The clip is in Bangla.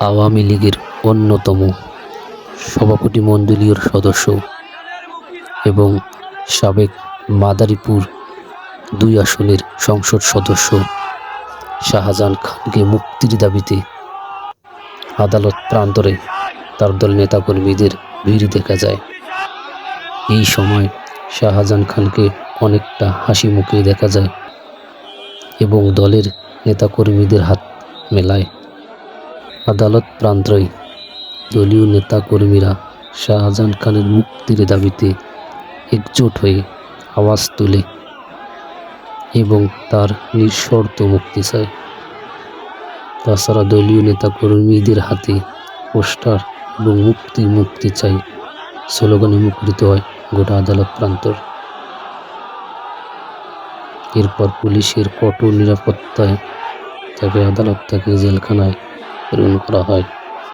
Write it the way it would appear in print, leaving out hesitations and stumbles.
আওয়ামী লীগের অন্যতম সভাপতিমণ্ডলীয় সদস্য এবং সাবেক মাদারীপুর ২ আসনের সংসদ সদস্য শাহজাহান খানকে মুক্তির দাবিতে আদালত প্রান্তরে তার দল নেতাকর্মীদের ভিড় দেখা যায়। এই সময় শাহজাহান খানকে অনেকটা হাসি মুখে দেখা যায় এবং দলের নেতাকর্মীদের হাত মেলায়। আদালত প্রান্তরে দলীয় নেতাকর্মীরা শাহজাহান খানের মুক্তির দাবিতে একজোট হয়ে আওয়াজ তোলে এবং তার নিঃশর্ত মুক্তি চায়। তাছাড়া দলীয় নেতাকর্মীদের হাতে পোস্টার এবং মুক্তি মুক্তি চাই স্লোগানে মুখরিত হয় গোটা আদালত প্রান্তর। এরপর পুলিশের কঠোর নিরাপত্তায় তাকে আদালত থেকে জেলখানায় প্রেরণ করা হয়।